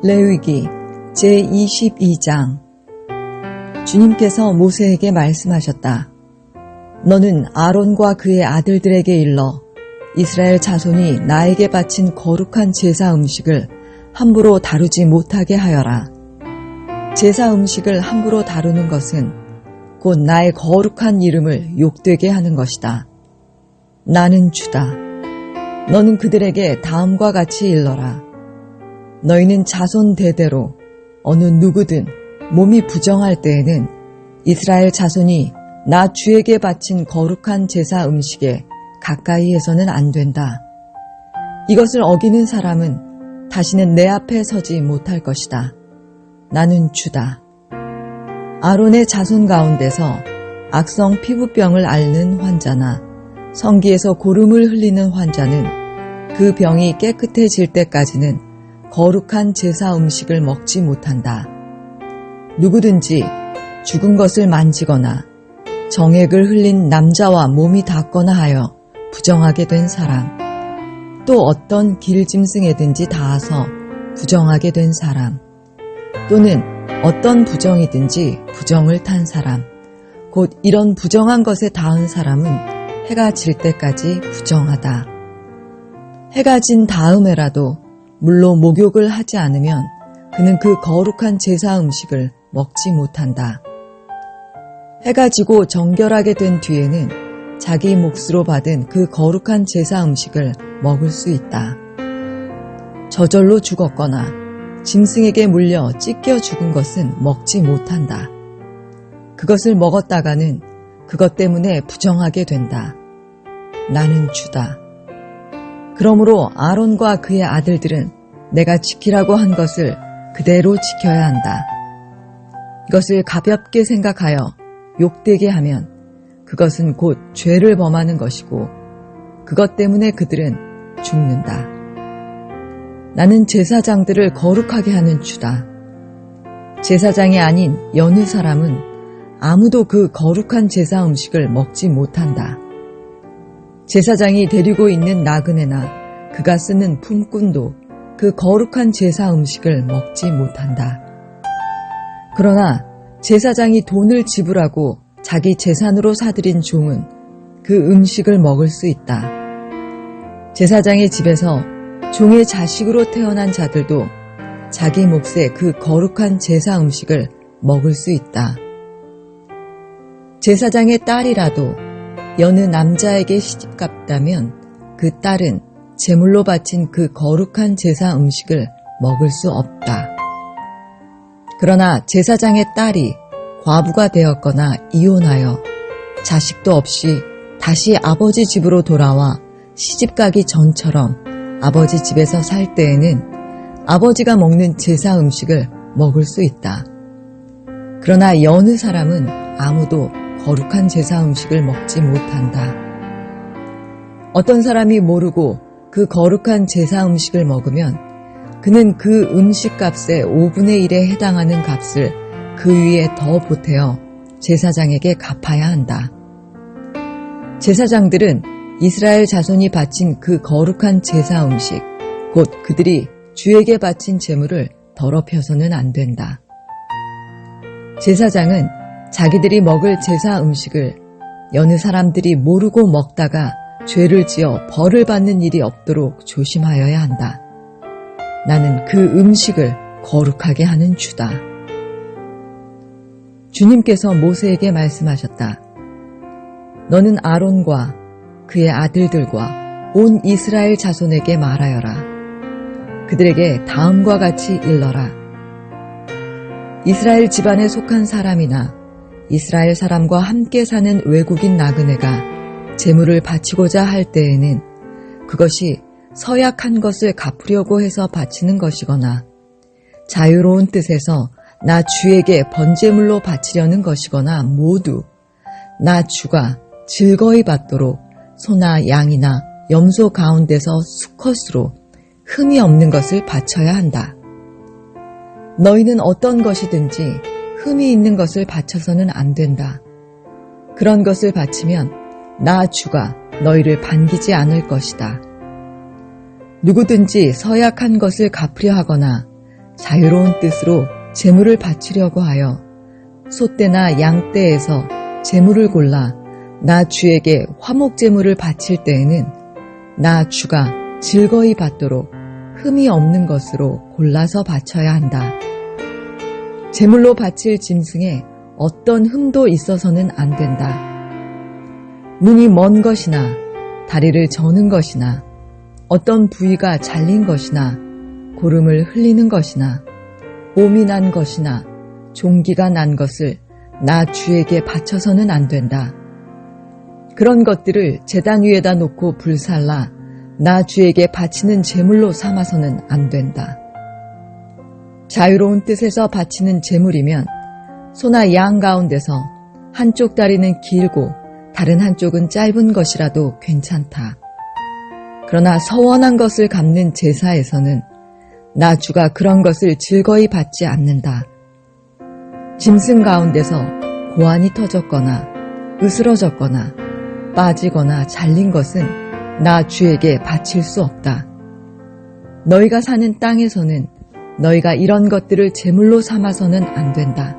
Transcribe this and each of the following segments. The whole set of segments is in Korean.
레위기 제22장. 주님께서 모세에게 말씀하셨다. 너는 아론과 그의 아들들에게 일러 이스라엘 자손이 나에게 바친 거룩한 제사 음식을 함부로 다루지 못하게 하여라. 제사 음식을 함부로 다루는 것은 곧 나의 거룩한 이름을 욕되게 하는 것이다. 나는 주다. 너는 그들에게 다음과 같이 일러라. 너희는 자손 대대로 어느 누구든 몸이 부정할 때에는 이스라엘 자손이 나 주에게 바친 거룩한 제사 음식에 가까이 해서는 안 된다. 이것을 어기는 사람은 다시는 내 앞에 서지 못할 것이다. 나는 주다. 아론의 자손 가운데서 악성 피부병을 앓는 환자나 성기에서 고름을 흘리는 환자는 그 병이 깨끗해질 때까지는 거룩한 제사 음식을 먹지 못한다. 누구든지 죽은 것을 만지거나 정액을 흘린 남자와 몸이 닿거나 하여 부정하게 된 사람, 또 어떤 길짐승에든지 닿아서 부정하게 된 사람, 또는 어떤 부정이든지 부정을 탄 사람, 곧 이런 부정한 것에 닿은 사람은 해가 질 때까지 부정하다. 해가 진 다음에라도 물로 목욕을 하지 않으면 그는 그 거룩한 제사 음식을 먹지 못한다. 해가 지고 정결하게 된 뒤에는 자기 몫으로 받은 그 거룩한 제사 음식을 먹을 수 있다. 저절로 죽었거나 짐승에게 물려 찢겨 죽은 것은 먹지 못한다. 그것을 먹었다가는 그것 때문에 부정하게 된다. 나는 주다. 그러므로 아론과 그의 아들들은 내가 지키라고 한 것을 그대로 지켜야 한다. 이것을 가볍게 생각하여 욕되게 하면 그것은 곧 죄를 범하는 것이고 그것 때문에 그들은 죽는다. 나는 제사장들을 거룩하게 하는 주다. 제사장이 아닌 여느 사람은 아무도 그 거룩한 제사 음식을 먹지 못한다. 제사장이 데리고 있는 나그네나 그가 쓰는 품꾼도 그 거룩한 제사 음식을 먹지 못한다. 그러나 제사장이 돈을 지불하고 자기 재산으로 사들인 종은 그 음식을 먹을 수 있다. 제사장의 집에서 종의 자식으로 태어난 자들도 자기 몫의 그 거룩한 제사 음식을 먹을 수 있다. 제사장의 딸이라도 여느 남자에게 시집갔다면 그 딸은 제물로 바친 그 거룩한 제사 음식을 먹을 수 없다. 그러나 제사장의 딸이 과부가 되었거나 이혼하여 자식도 없이 다시 아버지 집으로 돌아와 시집가기 전처럼 아버지 집에서 살 때에는 아버지가 먹는 제사 음식을 먹을 수 있다. 그러나 여느 사람은 아무도 거룩한 제사 음식을 먹지 못한다. 어떤 사람이 모르고 그 거룩한 제사 음식을 먹으면 그는 그 음식 값의 5분의 1에 해당하는 값을 그 위에 더 보태어 제사장에게 갚아야 한다. 제사장들은 이스라엘 자손이 바친 그 거룩한 제사 음식, 곧 그들이 주에게 바친 제물을 더럽혀서는 안 된다. 제사장은 자기들이 먹을 제사 음식을 여느 사람들이 모르고 먹다가 죄를 지어 벌을 받는 일이 없도록 조심하여야 한다. 나는 그 음식을 거룩하게 하는 주다. 주님께서 모세에게 말씀하셨다. 너는 아론과 그의 아들들과 온 이스라엘 자손에게 말하여라. 그들에게 다음과 같이 일러라. 이스라엘 집안에 속한 사람이나 이스라엘 사람과 함께 사는 외국인 나그네가 제물을 바치고자 할 때에는 그것이 서약한 것을 갚으려고 해서 바치는 것이거나 자유로운 뜻에서 나 주에게 번제물로 바치려는 것이거나 모두 나 주가 즐거이 받도록 소나 양이나 염소 가운데서 수컷으로 흠이 없는 것을 바쳐야 한다. 너희는 어떤 것이든지 흠이 있는 것을 바쳐서는 안 된다. 그런 것을 바치면 나 주가 너희를 반기지 않을 것이다. 누구든지 서약한 것을 갚으려 하거나 자유로운 뜻으로 제물을 바치려고 하여 소떼나 양떼에서 제물을 골라 나 주에게 화목 제물을 바칠 때에는 나 주가 즐거이 받도록 흠이 없는 것으로 골라서 바쳐야 한다. 제물로 바칠 짐승에 어떤 흠도 있어서는 안 된다. 눈이 먼 것이나 다리를 저는 것이나 어떤 부위가 잘린 것이나 고름을 흘리는 것이나 옴이 난 것이나 종기가 난 것을 나 주에게 바쳐서는 안 된다. 그런 것들을 제단 위에다 놓고 불살라 나 주에게 바치는 제물로 삼아서는 안 된다. 자유로운 뜻에서 바치는 제물이면 소나 양 가운데서 한쪽 다리는 길고 다른 한쪽은 짧은 것이라도 괜찮다. 그러나 서원한 것을 갚는 제사에서는 나 주가 그런 것을 즐거이 받지 않는다. 짐승 가운데서 고환이 터졌거나 으스러졌거나 빠지거나 잘린 것은 나 주에게 바칠 수 없다. 너희가 사는 땅에서는 너희가 이런 것들을 제물로 삼아서는 안 된다.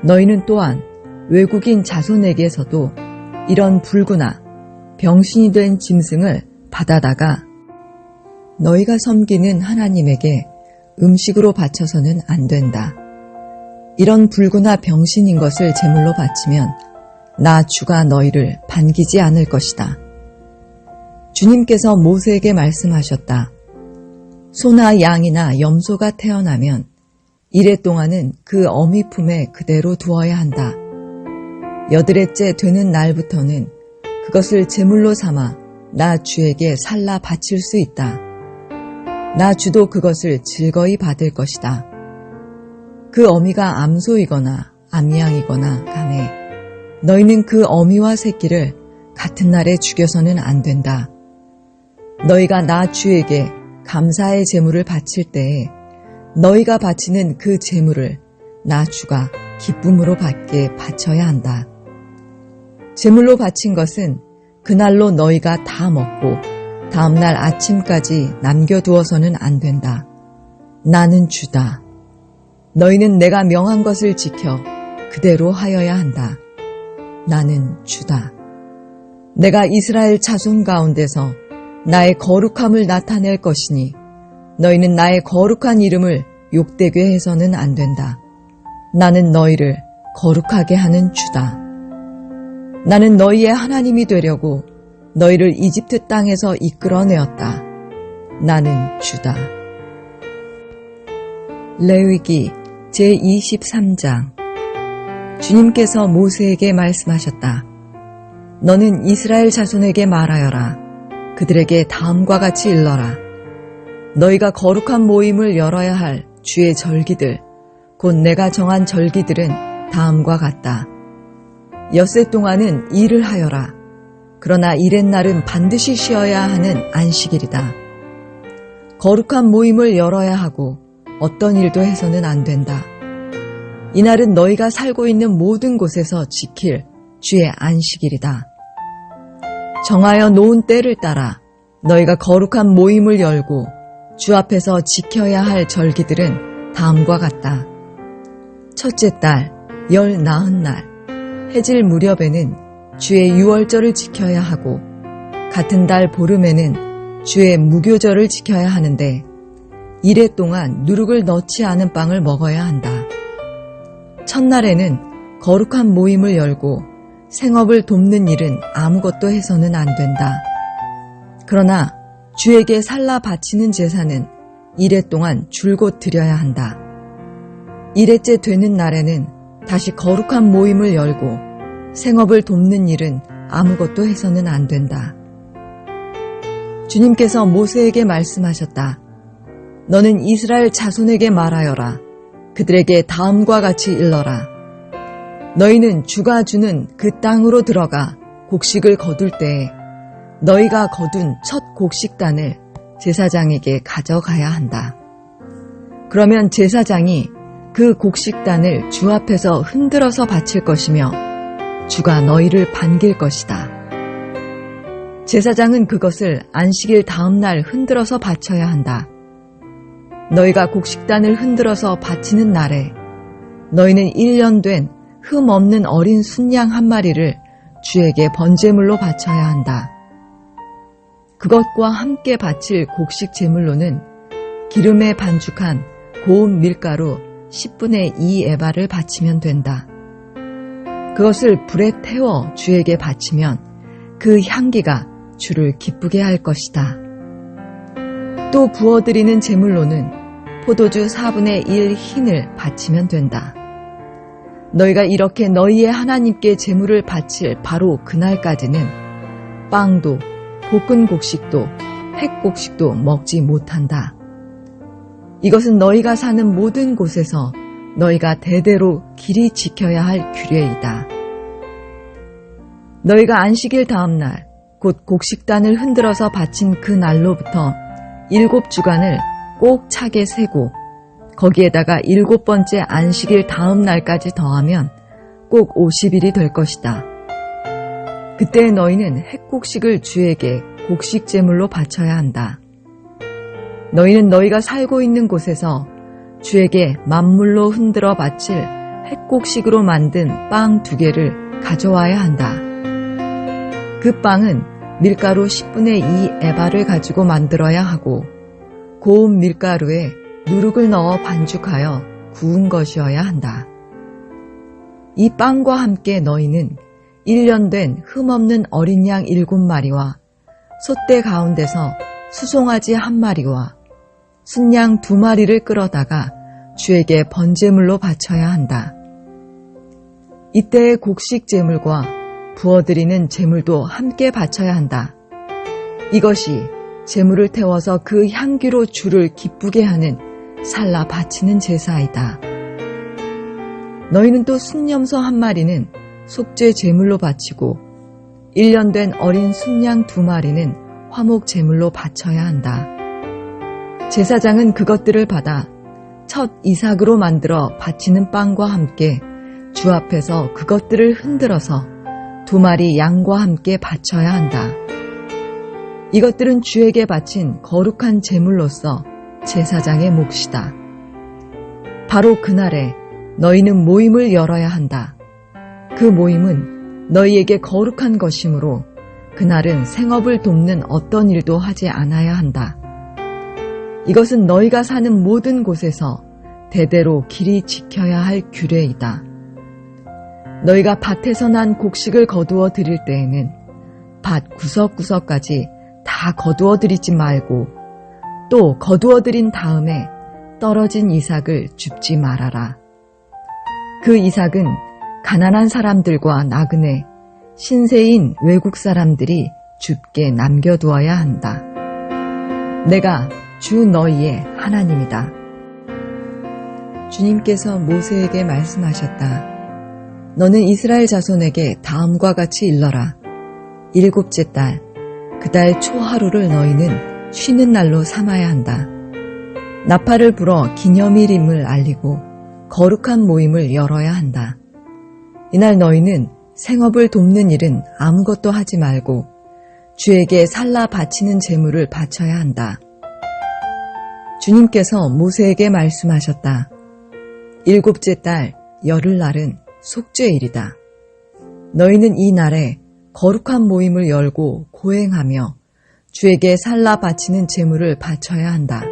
너희는 또한 외국인 자손에게서도 이런 불구나 병신이 된 짐승을 받아다가 너희가 섬기는 하나님에게 음식으로 바쳐서는 안 된다. 이런 불구나 병신인 것을 제물로 바치면 나 주가 너희를 반기지 않을 것이다. 주님께서 모세에게 말씀하셨다. 소나 양이나 염소가 태어나면 이래 동안은 그 어미 품에 그대로 두어야 한다. 여드레째 되는 날부터는 그것을 제물로 삼아 나 주에게 살라 바칠 수 있다. 나 주도 그것을 즐거이 받을 것이다. 그 어미가 암소이거나 암양이거나 간에 너희는 그 어미와 새끼를 같은 날에 죽여서는 안 된다. 너희가 나 주에게 감사의 제물을 바칠 때에 너희가 바치는 그 제물을 나 주가 기쁨으로 받게 바쳐야 한다. 제물로 바친 것은 그날로 너희가 다 먹고 다음날 아침까지 남겨두어서는 안 된다. 나는 주다. 너희는 내가 명한 것을 지켜 그대로 하여야 한다. 나는 주다. 내가 이스라엘 자손 가운데서 나의 거룩함을 나타낼 것이니 너희는 나의 거룩한 이름을 욕되게 해서는 안 된다. 나는 너희를 거룩하게 하는 주다. 나는 너희의 하나님이 되려고 너희를 이집트 땅에서 이끌어내었다. 나는 주다. 레위기 제23장. 주님께서 모세에게 말씀하셨다. 너는 이스라엘 자손에게 말하여라. 그들에게 다음과 같이 일러라. 너희가 거룩한 모임을 열어야 할 주의 절기들, 곧 내가 정한 절기들은 다음과 같다. 엿새 동안은 일을 하여라. 그러나 이렛날은 반드시 쉬어야 하는 안식일이다. 거룩한 모임을 열어야 하고 어떤 일도 해서는 안 된다. 이날은 너희가 살고 있는 모든 곳에서 지킬 주의 안식일이다. 정하여 놓은 때를 따라 너희가 거룩한 모임을 열고 주 앞에서 지켜야 할 절기들은 다음과 같다. 첫째 달, 열 나흔 날, 해질 무렵에는 주의 유월절을 지켜야 하고 같은 달 보름에는 주의 무교절을 지켜야 하는데 이래 동안 누룩을 넣지 않은 빵을 먹어야 한다. 첫날에는 거룩한 모임을 열고 생업을 돕는 일은 아무것도 해서는 안 된다. 그러나 주에게 살라 바치는 제사는 이래 동안 줄곧 드려야 한다. 이래째 되는 날에는 다시 거룩한 모임을 열고 생업을 돕는 일은 아무것도 해서는 안 된다. 주님께서 모세에게 말씀하셨다. 너는 이스라엘 자손에게 말하여라. 그들에게 다음과 같이 일러라. 너희는 주가 주는 그 땅으로 들어가 곡식을 거둘 때에 너희가 거둔 첫 곡식단을 제사장에게 가져가야 한다. 그러면 제사장이 그 곡식단을 주 앞에서 흔들어서 바칠 것이며 주가 너희를 반길 것이다. 제사장은 그것을 안식일 다음 날 흔들어서 바쳐야 한다. 너희가 곡식단을 흔들어서 바치는 날에 너희는 1년 된 흠 없는 어린 순양 한 마리를 주에게 번제물로 바쳐야 한다. 그것과 함께 바칠 곡식 제물로는 기름에 반죽한 고운 밀가루 10분의 2 에바를 바치면 된다. 그것을 불에 태워 주에게 바치면 그 향기가 주를 기쁘게 할 것이다. 또 부어드리는 제물로는 포도주 4분의 1 흰을 바치면 된다. 너희가 이렇게 너희의 하나님께 제물을 바칠 바로 그날까지는 빵도 볶은 곡식도 햇곡식도 먹지 못한다. 이것은 너희가 사는 모든 곳에서 너희가 대대로 길이 지켜야 할 규례이다. 너희가 안식일 다음 날 곧 곡식단을 흔들어서 바친 그 날로부터 7주간을 꼭 차게 세고 거기에다가 7번째 안식일 다음 날까지 더하면 꼭 50일이 될 것이다. 그때 너희는 햇곡식을 주에게 곡식 제물로 바쳐야 한다. 너희는 너희가 살고 있는 곳에서 주에게 만물로 흔들어 바칠 햇곡식으로 만든 빵 2개를 가져와야 한다. 그 빵은 밀가루 10분의 2 에바를 가지고 만들어야 하고 고운 밀가루에 누룩을 넣어 반죽하여 구운 것이어야 한다. 이 빵과 함께 너희는 1년 된 흠없는 어린 양 7마리와 솥대 가운데서 수송아지 1마리와 순양 2마리를 끌어다가 주에게 번제물로 바쳐야 한다. 이때의 곡식 제물과 부어드리는 제물도 함께 바쳐야 한다. 이것이 제물을 태워서 그 향기로 주를 기쁘게 하는 살라 바치는 제사이다. 너희는 또 순염소 1마리는 속죄 제물로 바치고 1년 된 어린 순양 2마리는 화목 제물로 바쳐야 한다. 제사장은 그것들을 받아 첫 이삭으로 만들어 바치는 빵과 함께 주 앞에서 그것들을 흔들어서 2마리 양과 함께 바쳐야 한다. 이것들은 주에게 바친 거룩한 제물로서 제사장의 몫이다. 바로 그날에 너희는 모임을 열어야 한다. 그 모임은 너희에게 거룩한 것이므로 그날은 생업을 돕는 어떤 일도 하지 않아야 한다. 이것은 너희가 사는 모든 곳에서 대대로 길이 지켜야 할 규례이다. 너희가 밭에서 난 곡식을 거두어 드릴 때에는 밭 구석구석까지 다 거두어 드리지 말고 또 거두어 드린 다음에 떨어진 이삭을 줍지 말아라. 그 이삭은 가난한 사람들과 나그네, 신세인 외국 사람들이 줍게 남겨두어야 한다. 내가 주 너희의 하나님이다. 주님께서 모세에게 말씀하셨다. 너는 이스라엘 자손에게 다음과 같이 일러라. 7째 달, 그 달 초하루를 너희는 쉬는 날로 삼아야 한다. 나팔을 불어 기념일임을 알리고 거룩한 모임을 열어야 한다. 이날 너희는 생업을 돕는 일은 아무것도 하지 말고 주에게 살라 바치는 제물을 바쳐야 한다. 주님께서 모세에게 말씀하셨다. 7째 달 열흘날은 속죄일이다. 너희는 이 날에 거룩한 모임을 열고 고행하며 주에게 살라 바치는 제물을 바쳐야 한다.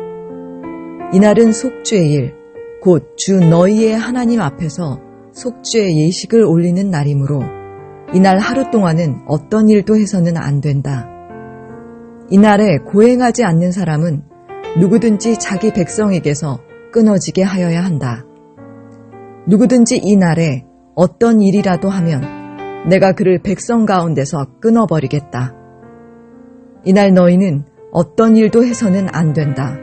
이날은 속죄일, 곧 주 너희의 하나님 앞에서 속죄 예식을 올리는 날이므로 이날 하루 동안은 어떤 일도 해서는 안 된다. 이날에 고행하지 않는 사람은 누구든지 자기 백성에게서 끊어지게 하여야 한다. 누구든지 이날에 어떤 일이라도 하면 내가 그를 백성 가운데서 끊어버리겠다. 이날 너희는 어떤 일도 해서는 안 된다.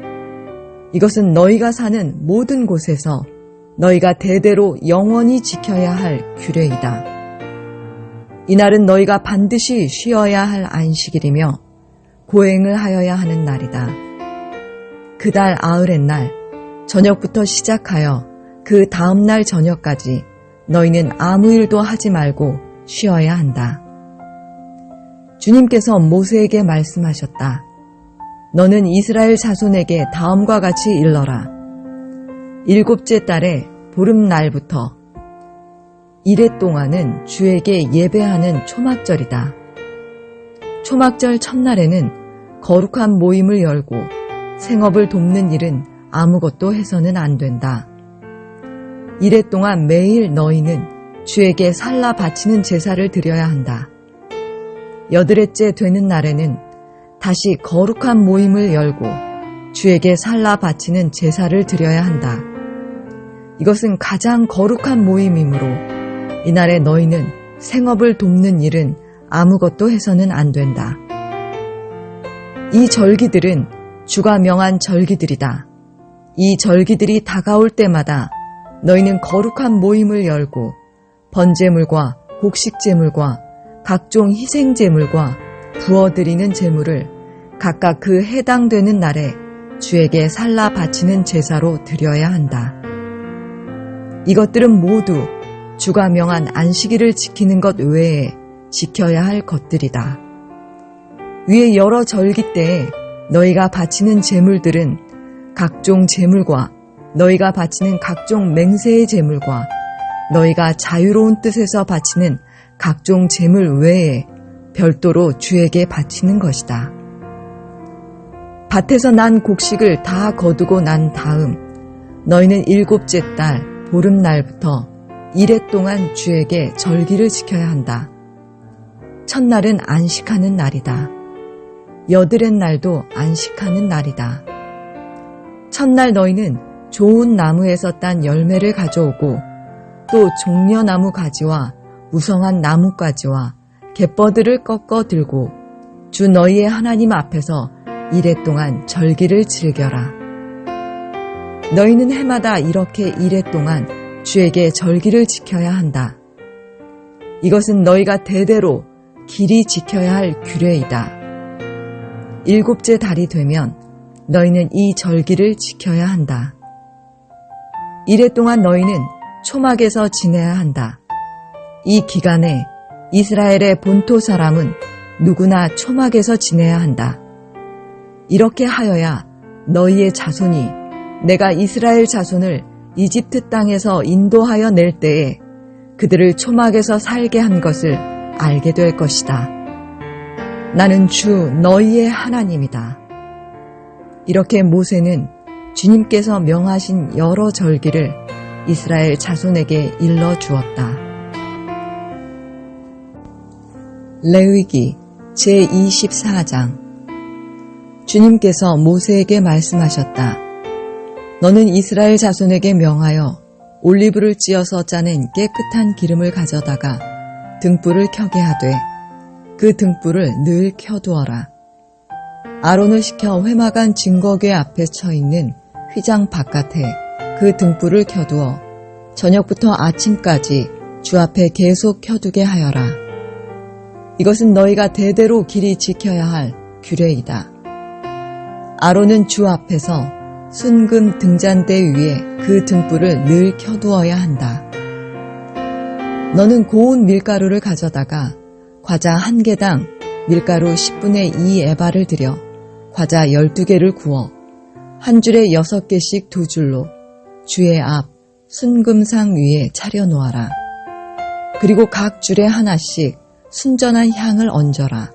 이것은 너희가 사는 모든 곳에서 너희가 대대로 영원히 지켜야 할 규례이다. 이날은 너희가 반드시 쉬어야 할 안식일이며 고행을 하여야 하는 날이다. 그달 아흘의 저녁부터 시작하여 그 다음 날 저녁까지 너희는 아무 일도 하지 말고 쉬어야 한다. 주님께서 모세에게 말씀하셨다. 너는 이스라엘 자손에게 다음과 같이 일러라. 7째 달의 보름날부터 이레 동안은 주에게 예배하는 초막절이다. 초막절 첫날에는 거룩한 모임을 열고 생업을 돕는 일은 아무것도 해서는 안 된다. 이레 동안 매일 너희는 주에게 살라 바치는 제사를 드려야 한다. 8회째 되는 날에는 다시 거룩한 모임을 열고 주에게 살라 바치는 제사를 드려야 한다. 이것은 가장 거룩한 모임이므로 이날에 너희는 생업을 돕는 일은 아무것도 해서는 안 된다. 이 절기들은 주가 명한 절기들이다. 이 절기들이 다가올 때마다 너희는 거룩한 모임을 열고 번제물과 곡식제물과 각종 희생제물과 부어드리는 제물을 각각 그 해당되는 날에 주에게 살라 바치는 제사로 드려야 한다. 이것들은 모두 주가 명한 안식일을 지키는 것 외에 지켜야 할 것들이다. 위의 여러 절기 때에 너희가 바치는 제물들은 각종 제물과 너희가 바치는 각종 맹세의 제물과 너희가 자유로운 뜻에서 바치는 각종 제물 외에 별도로 주에게 바치는 것이다. 밭에서 난 곡식을 다 거두고 난 다음 너희는 7째 달 보름날부터 이레 동안 주에게 절기를 지켜야 한다. 첫날은 안식하는 날이다. 8의 날도 안식하는 날이다. 첫날 너희는 좋은 나무에서 딴 열매를 가져오고 또 종려나무 가지와 무성한 나뭇가지와 갯버들을 꺾어 들고 주 너희의 하나님 앞에서 이레 동안 절기를 즐겨라. 너희는 해마다 이렇게 이레 동안 주에게 절기를 지켜야 한다. 이것은 너희가 대대로 길이 지켜야 할 규례이다. 7째 달이 되면 너희는 이 절기를 지켜야 한다. 이레 동안 너희는 초막에서 지내야 한다. 이 기간에 이스라엘의 본토 사람은 누구나 초막에서 지내야 한다. 이렇게 하여야 너희의 자손이 내가 이스라엘 자손을 이집트 땅에서 인도하여 낼 때에 그들을 초막에서 살게 한 것을 알게 될 것이다. 나는 주 너희의 하나님이다. 이렇게 모세는 주님께서 명하신 여러 절기를 이스라엘 자손에게 일러 주었다. 레위기 제24장. 주님께서 모세에게 말씀하셨다. 너는 이스라엘 자손에게 명하여 올리브를 찧어서 짜낸 깨끗한 기름을 가져다가 등불을 켜게 하되 그 등불을 늘 켜두어라. 아론을 시켜 회막안 증거궤 앞에 쳐 있는 휘장 바깥에 그 등불을 켜두어 저녁부터 아침까지 주 앞에 계속 켜두게 하여라. 이것은 너희가 대대로 길이 지켜야 할 규례이다. 아론은 주 앞에서 순금 등잔대 위에 그 등불을 늘 켜두어야 한다. 너는 고운 밀가루를 가져다가 과자 1개당 밀가루 10분의 2 에바를 들여 과자 12개를 구워 한 줄에 6개씩 2줄로 주의 앞 순금상 위에 차려 놓아라. 그리고 각 줄에 하나씩 순전한 향을 얹어라.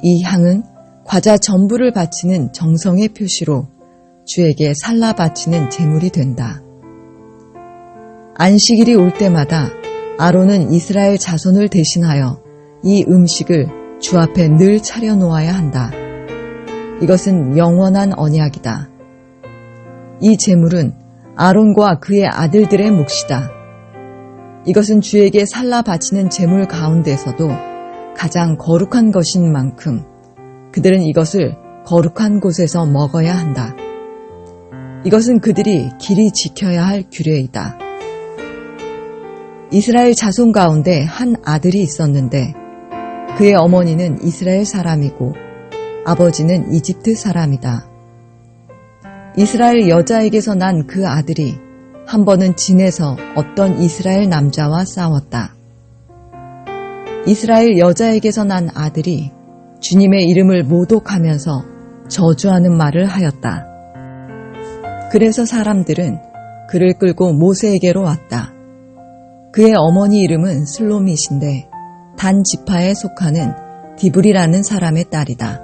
이 향은 과자 전부를 바치는 정성의 표시로 주에게 살라 바치는 제물이 된다. 안식일이 올 때마다 아론은 이스라엘 자손을 대신하여 이 음식을 주 앞에 늘 차려 놓아야 한다. 이것은 영원한 언약이다. 이 제물은 아론과 그의 아들들의 몫이다. 이것은 주에게 살라 바치는 제물 가운데서도 가장 거룩한 것인 만큼 그들은 이것을 거룩한 곳에서 먹어야 한다. 이것은 그들이 길이 지켜야 할 규례이다. 이스라엘 자손 가운데 한 아들이 있었는데 그의 어머니는 이스라엘 사람이고 아버지는 이집트 사람이다. 이스라엘 여자에게서 난 그 아들이 한 번은 진에서 어떤 이스라엘 남자와 싸웠다. 이스라엘 여자에게서 난 아들이 주님의 이름을 모독하면서 저주하는 말을 하였다. 그래서 사람들은 그를 끌고 모세에게로 왔다. 그의 어머니 이름은 슬로밋인데 단 지파에 속하는 디브리라는 사람의 딸이다.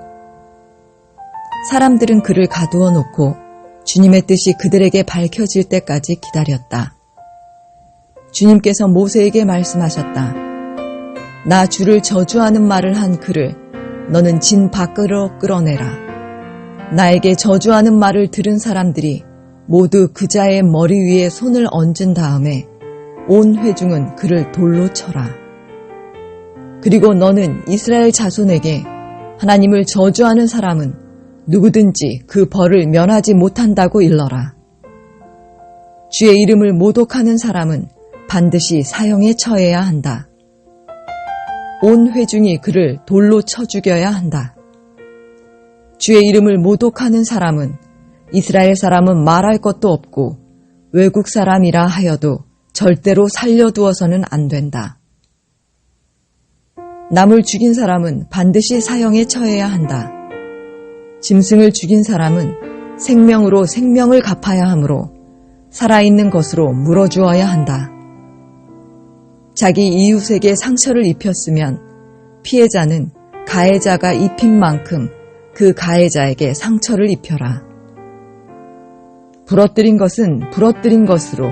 사람들은 그를 가두어 놓고 주님의 뜻이 그들에게 밝혀질 때까지 기다렸다. 주님께서 모세에게 말씀하셨다. 나 주를 저주하는 말을 한 그를 너는 진 밖으로 끌어내라. 나에게 저주하는 말을 들은 사람들이 모두 그자의 머리 위에 손을 얹은 다음에 온 회중은 그를 돌로 쳐라. 그리고 너는 이스라엘 자손에게 하나님을 저주하는 사람은 누구든지 그 벌을 면하지 못한다고 일러라. 주의 이름을 모독하는 사람은 반드시 사형에 처해야 한다. 온 회중이 그를 돌로 쳐 죽여야 한다. 주의 이름을 모독하는 사람은 이스라엘 사람은 말할 것도 없고 외국 사람이라 하여도 절대로 살려두어서는 안 된다. 남을 죽인 사람은 반드시 사형에 처해야 한다. 짐승을 죽인 사람은 생명으로 생명을 갚아야 하므로 살아있는 것으로 물어주어야 한다. 자기 이웃에게 상처를 입혔으면 피해자는 가해자가 입힌 만큼 그 가해자에게 상처를 입혀라. 부러뜨린 것은 부러뜨린 것으로,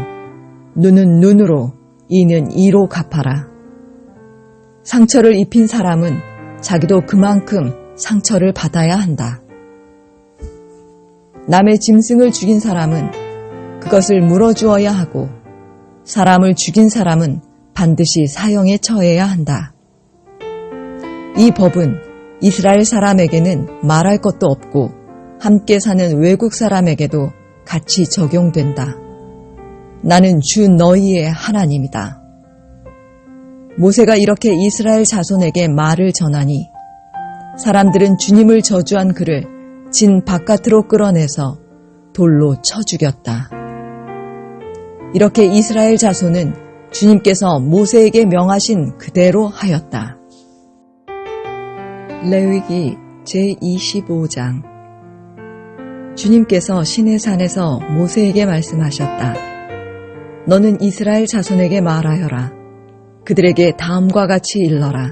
눈은 눈으로, 이는 이로 갚아라. 상처를 입힌 사람은 자기도 그만큼 상처를 받아야 한다. 남의 짐승을 죽인 사람은 그것을 물어주어야 하고 사람을 죽인 사람은 반드시 사형에 처해야 한다. 이 법은 이스라엘 사람에게는 말할 것도 없고 함께 사는 외국 사람에게도 같이 적용된다. 나는 주 너희의 하나님이다. 모세가 이렇게 이스라엘 자손에게 말을 전하니 사람들은 주님을 저주한 그를 진 바깥으로 끌어내서 돌로 쳐 죽였다. 이렇게 이스라엘 자손은 주님께서 모세에게 명하신 그대로 하였다. 레위기 제25장. 주님께서 시내산에서 모세에게 말씀하셨다. 너는 이스라엘 자손에게 말하여라. 그들에게 다음과 같이 일러라.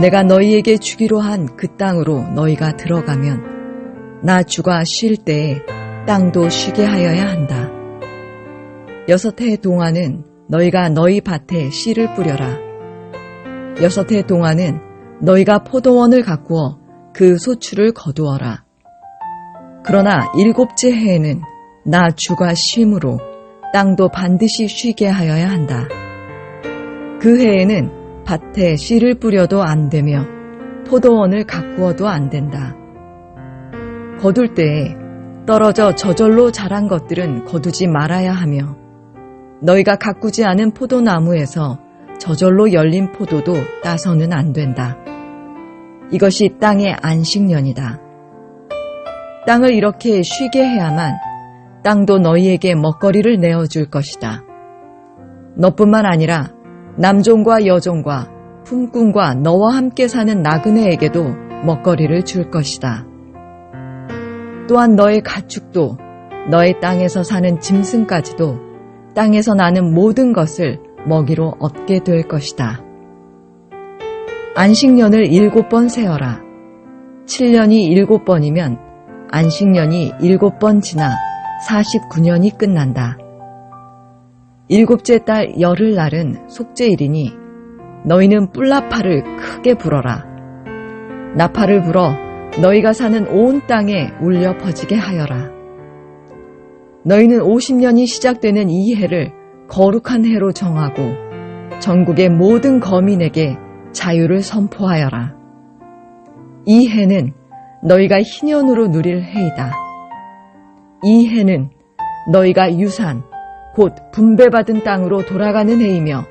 내가 너희에게 주기로 한 그 땅으로 너희가 들어가면 나 주가 쉴 때에 땅도 쉬게 하여야 한다. 6해 동안은 너희가 너희 밭에 씨를 뿌려라. 6해 동안은 너희가 포도원을 가꾸어 그 소출을 거두어라. 그러나 7째 해에는 나 주가 쉼으로 땅도 반드시 쉬게 하여야 한다. 그 해에는 밭에 씨를 뿌려도 안 되며 포도원을 가꾸어도 안 된다. 거둘 때에 떨어져 저절로 자란 것들은 거두지 말아야 하며 너희가 가꾸지 않은 포도나무에서 저절로 열린 포도도 따서는 안 된다. 이것이 땅의 안식년이다. 땅을 이렇게 쉬게 해야만 땅도 너희에게 먹거리를 내어줄 것이다. 너뿐만 아니라 남종과 여종과 품꾼과 너와 함께 사는 나그네에게도 먹거리를 줄 것이다. 또한 너의 가축도 너의 땅에서 사는 짐승까지도 땅에서 나는 모든 것을 먹이로 얻게 될 것이다. 안식년을 7번 세어라. 7년이 7번이면 안식년이 7번 지나 49년이 끝난다. 7째 달 열흘날은 속죄일이니 너희는 뿔나파를 크게 불어라. 나파를 불어 너희가 사는 온 땅에 울려 퍼지게 하여라. 너희는 50년이 시작되는 이 해를 거룩한 해로 정하고 전국의 모든 거민에게 자유를 선포하여라. 이 해는 너희가 희년으로 누릴 해이다. 이 해는 너희가 유산, 곧 분배받은 땅으로 돌아가는 해이며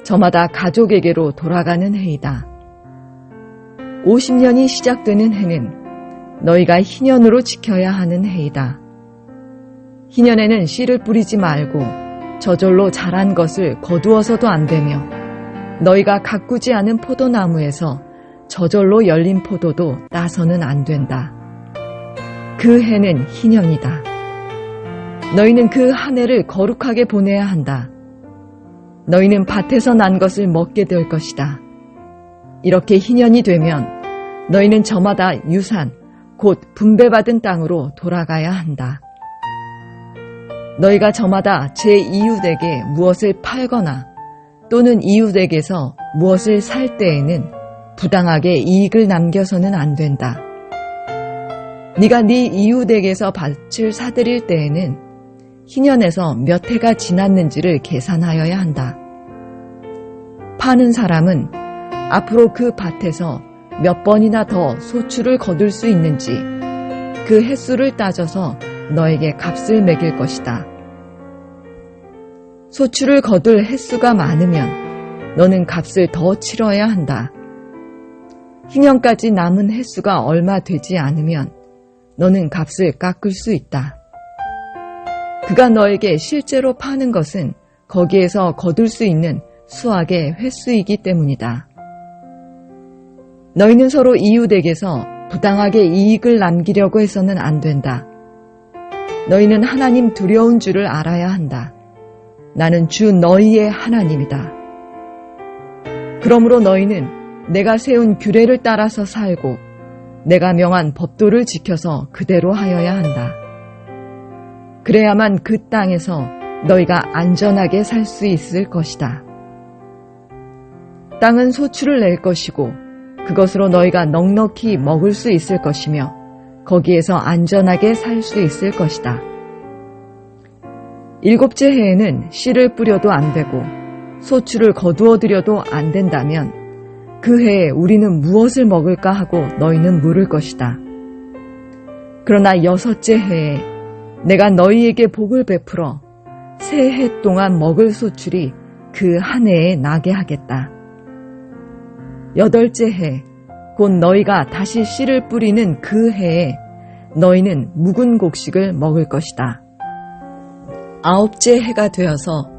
저마다 가족에게로 돌아가는 해이다. 50년이 시작되는 해는 너희가 희년으로 지켜야 하는 해이다. 희년에는 씨를 뿌리지 말고 저절로 자란 것을 거두어서도 안 되며 너희가 가꾸지 않은 포도나무에서 저절로 열린 포도도 따서는 안 된다. 그 해는 희년이다. 너희는 그 한 해를 거룩하게 보내야 한다. 너희는 밭에서 난 것을 먹게 될 것이다. 이렇게 희년이 되면 너희는 저마다 유산, 곧 분배받은 땅으로 돌아가야 한다. 너희가 저마다 제 이웃에게 무엇을 팔거나 또는 이웃에게서 무엇을 살 때에는 부당하게 이익을 남겨서는 안 된다. 네가 네 이웃에게서 밭을 사들일 때에는 희년에서 몇 해가 지났는지를 계산하여야 한다. 파는 사람은 앞으로 그 밭에서 몇 번이나 더 소출을 거둘 수 있는지 그 횟수를 따져서 너에게 값을 매길 것이다. 소출을 거둘 횟수가 많으면 너는 값을 더 치러야 한다. 희년까지 남은 횟수가 얼마 되지 않으면 너는 값을 깎을 수 있다. 그가 너에게 실제로 파는 것은 거기에서 거둘 수 있는 수확의 횟수이기 때문이다. 너희는 서로 이웃에게서 부당하게 이익을 남기려고 해서는 안 된다. 너희는 하나님 두려운 줄을 알아야 한다. 나는 주 너희의 하나님이다. 그러므로 너희는 내가 세운 규례를 따라서 살고 내가 명한 법도를 지켜서 그대로 하여야 한다. 그래야만 그 땅에서 너희가 안전하게 살 수 있을 것이다. 땅은 소출을 낼 것이고 그것으로 너희가 넉넉히 먹을 수 있을 것이며 거기에서 안전하게 살 수 있을 것이다. 7째 해에는 씨를 뿌려도 안 되고 소출을 거두어 들여도 안 된다면 그 해에 우리는 무엇을 먹을까 하고 너희는 물을 것이다. 그러나 6째 해에 내가 너희에게 복을 베풀어 새 해 동안 먹을 소출이 그 한 해에 나게 하겠다. 8째 해, 곧 너희가 다시 씨를 뿌리는 그 해에 너희는 묵은 곡식을 먹을 것이다. 9째 해가 되어서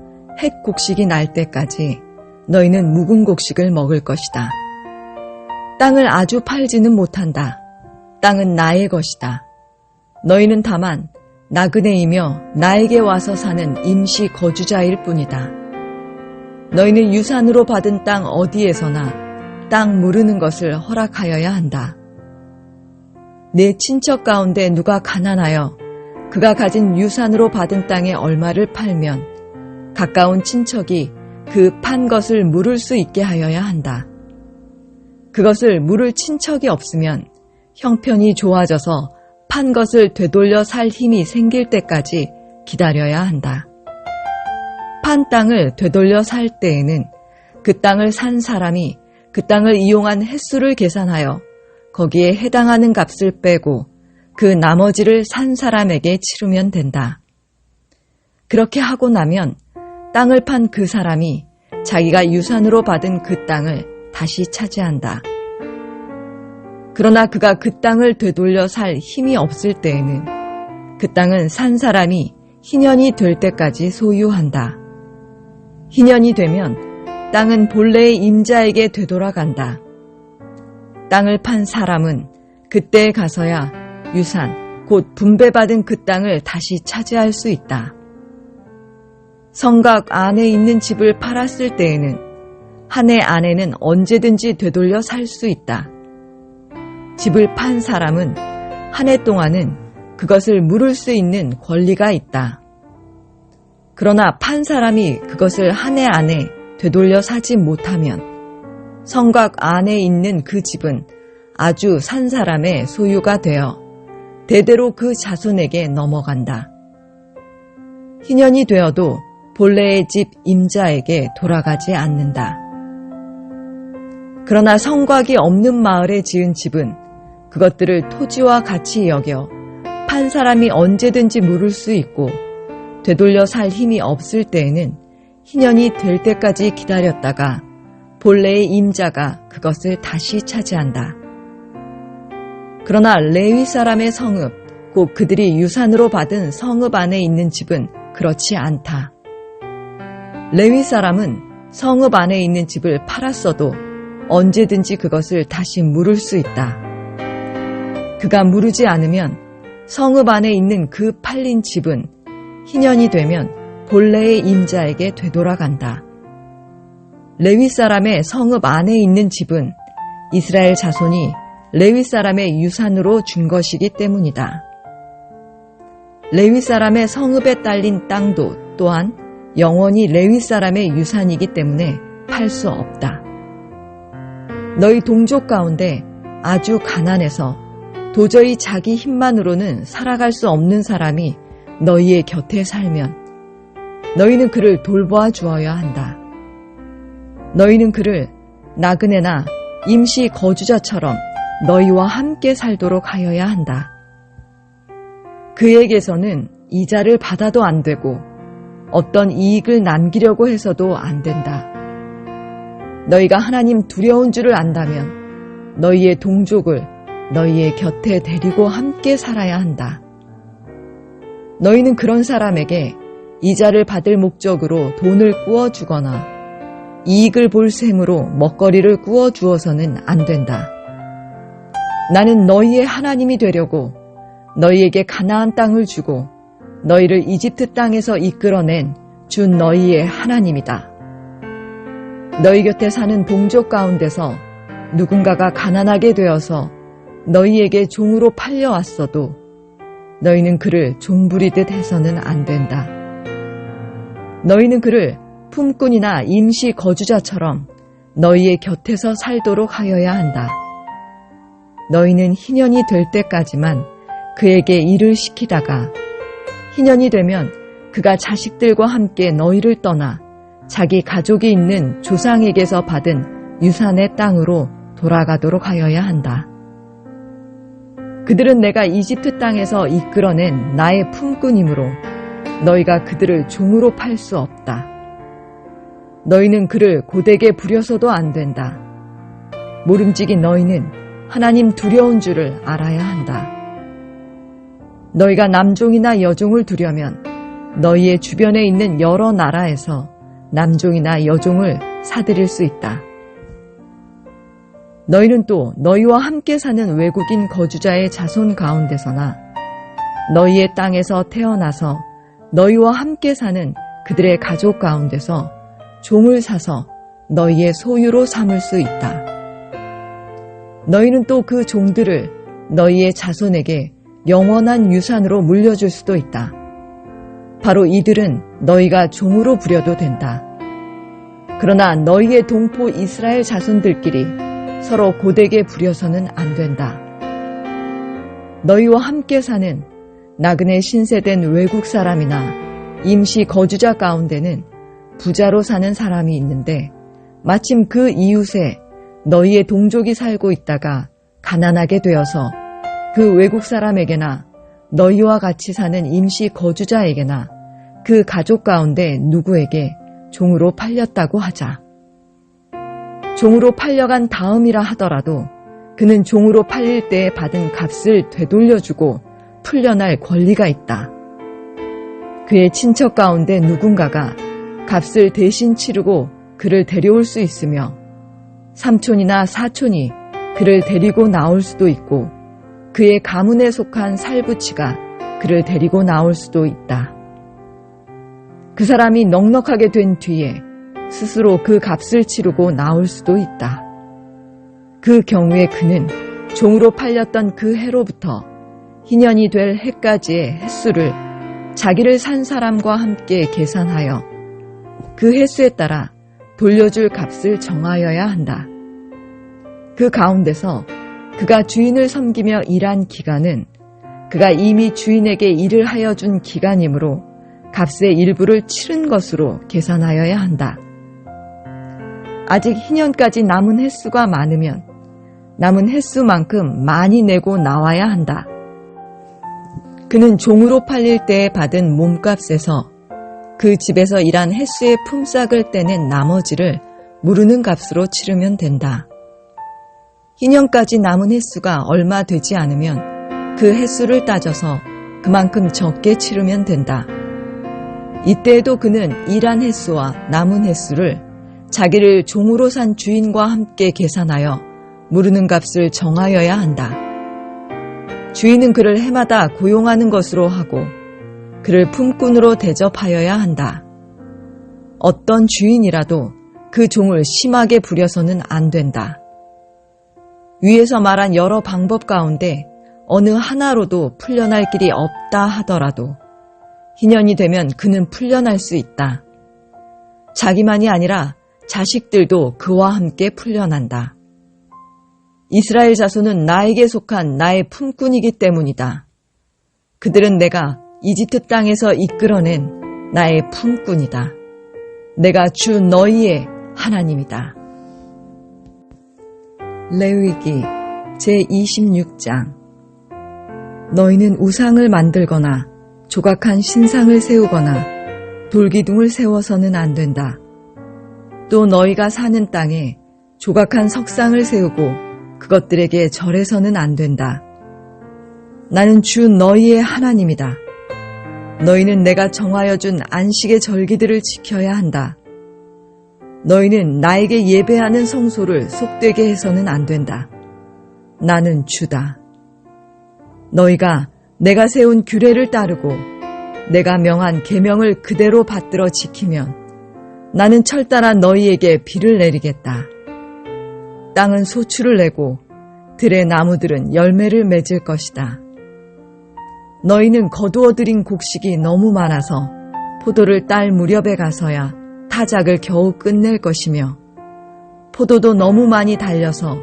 햇 곡식이 날 때까지 너희는 묵은 곡식을 먹을 것이다. 땅을 아주 팔지는 못한다. 땅은 나의 것이다. 너희는 다만 나그네이며 나에게 와서 사는 임시 거주자일 뿐이다. 너희는 유산으로 받은 땅 어디에서나 땅 무르는 것을 허락하여야 한다. 내 친척 가운데 누가 가난하여 그가 가진 유산으로 받은 땅의 얼마를 팔면 가까운 친척이 그 판 것을 물을 수 있게 하여야 한다. 그것을 물을 친척이 없으면 형편이 좋아져서 판 것을 되돌려 살 힘이 생길 때까지 기다려야 한다. 판 땅을 되돌려 살 때에는 그 땅을 산 사람이 그 땅을 이용한 횟수를 계산하여 거기에 해당하는 값을 빼고 그 나머지를 산 사람에게 치르면 된다. 그렇게 하고 나면 땅을 판 그 사람이 자기가 유산으로 받은 그 땅을 다시 차지한다. 그러나 그가 그 땅을 되돌려 살 힘이 없을 때에는 그 땅은 산 사람이 희년이 될 때까지 소유한다. 희년이 되면 땅은 본래의 임자에게 되돌아간다. 땅을 판 사람은 그때에 가서야 유산, 곧 분배받은 그 땅을 다시 차지할 수 있다. 성곽 안에 있는 집을 팔았을 때에는 한 해 안에는 언제든지 되돌려 살 수 있다. 집을 판 사람은 한 해 동안은 그것을 물을 수 있는 권리가 있다. 그러나 판 사람이 그것을 한 해 안에 되돌려 사지 못하면 성곽 안에 있는 그 집은 아주 산 사람의 소유가 되어 대대로 그 자손에게 넘어간다. 희년이 되어도 본래의 집 임자에게 돌아가지 않는다. 그러나 성곽이 없는 마을에 지은 집은 그것들을 토지와 같이 여겨 판 사람이 언제든지 물을 수 있고 되돌려 살 힘이 없을 때에는 희년이 될 때까지 기다렸다가 본래의 임자가 그것을 다시 차지한다. 그러나 레위 사람의 성읍, 곧 그들이 유산으로 받은 성읍 안에 있는 집은 그렇지 않다. 레위 사람은 성읍 안에 있는 집을 팔았어도 언제든지 그것을 다시 물을 수 있다. 그가 무르지 않으면 성읍 안에 있는 그 팔린 집은 희년이 되면 본래의 임자에게 되돌아간다. 레위 사람의 성읍 안에 있는 집은 이스라엘 자손이 레위 사람의 유산으로 준 것이기 때문이다. 레위 사람의 성읍에 딸린 땅도 또한 영원히 레위 사람의 유산이기 때문에 팔 수 없다. 너희 동족 가운데 아주 가난해서 도저히 자기 힘만으로는 살아갈 수 없는 사람이 너희의 곁에 살면 너희는 그를 돌보아 주어야 한다. 너희는 그를 나그네나 임시 거주자처럼 너희와 함께 살도록 하여야 한다. 그에게서는 이자를 받아도 안 되고 어떤 이익을 남기려고 해서도 안 된다. 너희가 하나님 두려운 줄을 안다면 너희의 동족을 너희의 곁에 데리고 함께 살아야 한다. 너희는 그런 사람에게 이자를 받을 목적으로 돈을 꾸어주거나 이익을 볼 셈으로 먹거리를 꾸어주어서는 안 된다. 나는 너희의 하나님이 되려고 너희에게 가나안 땅을 주고 너희를 이집트 땅에서 이끌어낸 주 너희의 하나님이다. 너희 곁에 사는 동족 가운데서 누군가가 가난하게 되어서 너희에게 종으로 팔려왔어도 너희는 그를 종부리듯 해서는 안 된다. 너희는 그를 품꾼이나 임시 거주자처럼 너희의 곁에서 살도록 하여야 한다. 너희는 희년이 될 때까지만 그에게 일을 시키다가 희년이 되면 그가 자식들과 함께 너희를 떠나 자기 가족이 있는 조상에게서 받은 유산의 땅으로 돌아가도록 하여야 한다. 그들은 내가 이집트 땅에서 이끌어낸 나의 품꾼이므로 너희가 그들을 종으로 팔 수 없다. 너희는 그를 고되게 부려서도 안 된다. 모름지기 너희는 하나님 두려운 줄을 알아야 한다. 너희가 남종이나 여종을 두려면 너희의 주변에 있는 여러 나라에서 남종이나 여종을 사들일 수 있다. 너희는 또 너희와 함께 사는 외국인 거주자의 자손 가운데서나 너희의 땅에서 태어나서 너희와 함께 사는 그들의 가족 가운데서 종을 사서 너희의 소유로 삼을 수 있다. 너희는 또 그 종들을 너희의 자손에게 영원한 유산으로 물려줄 수도 있다. 바로 이들은 너희가 종으로 부려도 된다. 그러나 너희의 동포 이스라엘 자손들끼리 서로 고되게 부려서는 안 된다. 너희와 함께 사는 나그네 신세된 외국 사람이나 임시 거주자 가운데는 부자로 사는 사람이 있는데 마침 그 이웃에 너희의 동족이 살고 있다가 가난하게 되어서 그 외국 사람에게나 너희와 같이 사는 임시 거주자에게나 그 가족 가운데 누구에게 종으로 팔렸다고 하자. 종으로 팔려간 다음이라 하더라도 그는 종으로 팔릴 때 받은 값을 되돌려주고 풀려날 권리가 있다. 그의 친척 가운데 누군가가 값을 대신 치르고 그를 데려올 수 있으며 삼촌이나 사촌이 그를 데리고 나올 수도 있고 그의 가문에 속한 살부치가 그를 데리고 나올 수도 있다. 그 사람이 넉넉하게 된 뒤에 스스로 그 값을 치르고 나올 수도 있다. 그 경우에 그는 종으로 팔렸던 그 해로부터 희년이 될 해까지의 횟수를 자기를 산 사람과 함께 계산하여 그 횟수에 따라 돌려줄 값을 정하여야 한다. 그 가운데서 그가 주인을 섬기며 일한 기간은 그가 이미 주인에게 일을 하여 준 기간이므로 값의 일부를 치른 것으로 계산하여야 한다. 아직 희년까지 남은 횟수가 많으면 남은 횟수만큼 많이 내고 나와야 한다. 그는 종으로 팔릴 때에 받은 몸값에서 그 집에서 일한 횟수의 품삯을 떼낸 나머지를 무르는 값으로 치르면 된다. 희년까지 남은 횟수가 얼마 되지 않으면 그 횟수를 따져서 그만큼 적게 치르면 된다. 이때에도 그는 일한 횟수와 남은 횟수를 자기를 종으로 산 주인과 함께 계산하여 무르는 값을 정하여야 한다. 주인은 그를 해마다 고용하는 것으로 하고 그를 품꾼으로 대접하여야 한다. 어떤 주인이라도 그 종을 심하게 부려서는 안 된다. 위에서 말한 여러 방법 가운데 어느 하나로도 풀려날 길이 없다 하더라도 희년이 되면 그는 풀려날 수 있다. 자기만이 아니라 자식들도 그와 함께 풀려난다. 이스라엘 자손은 나에게 속한 나의 품꾼이기 때문이다. 그들은 내가 이집트 땅에서 이끌어낸 나의 품꾼이다. 내가 주 너희의 하나님이다. 레위기 제26장. 너희는 우상을 만들거나 조각한 신상을 세우거나 돌기둥을 세워서는 안 된다. 또 너희가 사는 땅에 조각한 석상을 세우고 그것들에게 절해서는 안 된다. 나는 주 너희의 하나님이다. 너희는 내가 정하여 준 안식의 절기들을 지켜야 한다. 너희는 나에게 예배하는 성소를 속되게 해서는 안 된다. 나는 주다. 너희가 내가 세운 규례를 따르고 내가 명한 계명을 그대로 받들어 지키면 나는 철따라 너희에게 비를 내리겠다. 땅은 소출을 내고 들의 나무들은 열매를 맺을 것이다. 너희는 거두어들인 곡식이 너무 많아서 포도를 딸 무렵에 가서야 타작을 겨우 끝낼 것이며 포도도 너무 많이 달려서